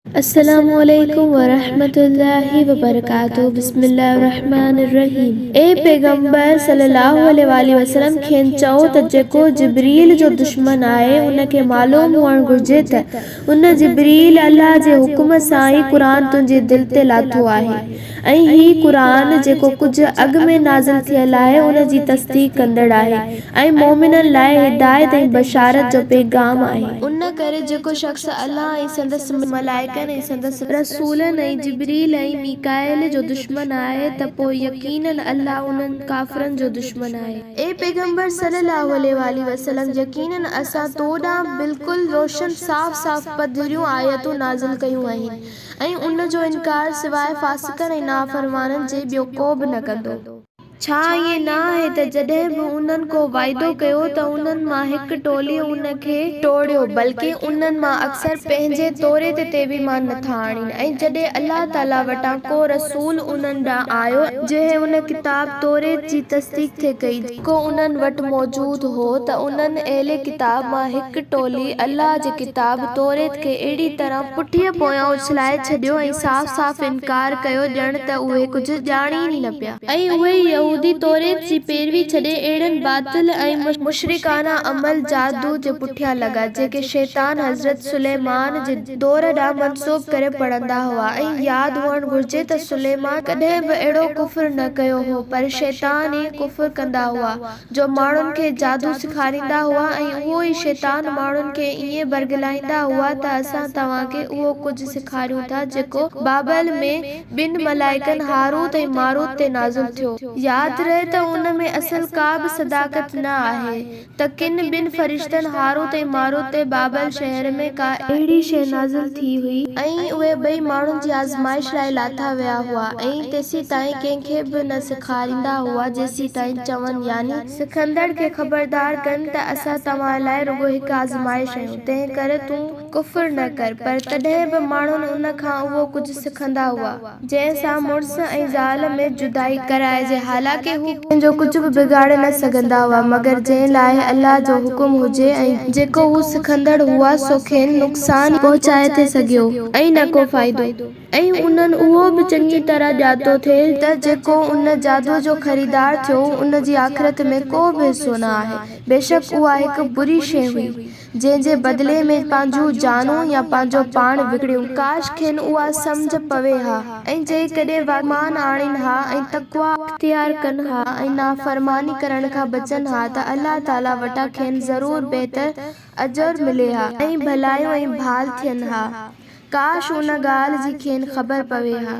अस्सलामुअलैकुम वरहमतुल्लाहि वबरकातुहू। बिस्मिल्लाहिर्रहमानिर्रहीम। ए पैगंबर सल्लल्लाहु अलैहि वसल्लम खेन चओ त जेको जिब्रील जो दुश्मन आहे उन खे मालूम हुअण घुर्जे त उन जिब्रील अल्लाह जे हुकुम सां ई क़ुरान तुंहिंजे दिल ते लाथो आहे ऐं ही क़ुरान जेको कुझु अॻु में नाज़िल थियल आहे उन जी तस्दीक़ कंदड़ आहे ऐं मोमिननि लाइ हिदायत ऐं बशारत जो पैगाम आहे। उन करे जेको शख़्स अल्लाह ऐं संदसि मलाइकनि ऐं संदसि रसूलनि ऐं जिब्रील ऐं मीकाईल जो दुश्मन आहे त पोइ यकीनन अल्लाह उन्हनि काफ़िरनि जो दुश्मन आहे। ए पैगंबर सल्लल्लाहु अलैहि वसल्लम, यकीनन असां तो ॾांहुं बिल्कुलु रोशन साफ़ पधिरियूं आयतूं नाज़िल कयूं आहिनि ऐं उन जो इनकार सिवाइ फासिकनि ऐं नाफ़रमाननि जे ॿियो को बि न कंदो। छा ईअं न आहे त जॾहिं बि उन्हनि को वाइदो कयो त उन्हनि मां हिकु टोलीअ उन खे टोड़ियो, बल्कि उन्हनि मां अक्सर पंहिंजे तौरे ते ईमान नथा आणीनि। ऐं जॾहिं अल्लाह ताला वटां को रसूल उन्हनि ॾांहुं आयो जंहिं उन किताब तौरेत जी तस्दीक़ थे कई जेको उन्हनि वटि मौजूद हो, त उन्हनि अहले किताब मां हिकु टोली अल्लाह जे किताब तौरेत खे अहिड़ी तरह पुठीअ पोयां उछलाए छॾियो ऐं साफ़ इनकार कयो ॼण त उहे कुझु ॼाणीनि ई न पिया। ऐं उहे यहूदी तौरेत जी पैरवी छॾे अहिड़नि बातिल ऐं मुशरिकाना अमल जादू जे पुठियां लॻा जेके शैतान हज़रत सुलेमान जे दौर ॾांहुं मनसूब करे पढ़ंदा हुआ। ऐं यादि हुअण घुर्जे त सुलेमान कॾहिं बि अहिड़ो कुफ्र न कयो हो, पर शैतान ई कुफ्र कंदा हुआ जो माण्हुनि खे जादू सेखारींदा हुआ ऐं उहो ई शैतान माण्हुनि खे ईअं बरगलाईंदा हुआ त असां तव्हांखे उहो कुझु सेखारियूं था जेको बाबल में ॿिनि मलाइकनि हारूत ऐं मारूत ते नाज़िल थियो। यादि रहे त उन में असल का बि सदाकत न आहे त किन ॿिनि फरिश्तनि हारूत ऐं मारूत ते बाबल शहर में का अहिड़ी शइ नाज़िल थी हुई ऐं उहे ॿई माण्हुनि जी आज़माइश लाइ लाथा विया हुआ ऐं तेसीं ताईं कंहिंखे बि न सेखारींदा हुआ जेसीं ताईं चवनि, यानी सिखंदड़ खे ख़बरदार कनि त असां तव्हां लाइ रुगो हिकु आज़माइश आहियूं, तंहिं करे तूं कुफ्र न कर। पर तॾहिं बि माण्हुनि उन खां उहो कुझु सिखंदा हुआ जंहिं सां मुड़ुस ऐं ज़ाल में जुदाई कराइजे, हालांकि हू कंहिंजो कुझु बि बिगाड़े न सघंदा हुआ मगर जंहिं लाइ अल्लाह जो हुकुम हुजे ऐं जेको हू सिखंदड़ हुआ सो खेनि नुक़सान पहुचाए थे सघियो ऐं न को फ़ाइदो। ऐं उन्हनि उहो बि चङी तरह ॼातो थे त जेको उन जादू जो ख़रीदार थियो उन जी आख़िरत में को बि हिस्सो न आहे। बेशक उहा हिकु बुरी शइ हुई जंहिं जे बदिले में पंहिंजूं जानूं या पंहिंजो पाण विकिणियूं। काश खेनि उहा सम्झ पवे हा ऐं जेकॾहिं ईमान आणीनि हा ऐं तक़वा इख्तियार कनि हा ऐं नाफ़रमानी करण खां बचनि हा त अल्लाह ताला वटां खेनि ज़रूर बहितर अजर मिले हा ऐं भलायूं ऐं भाल थियनि हा। काश उन ॻाल्हि जी खेनि ख़बर पवे हा।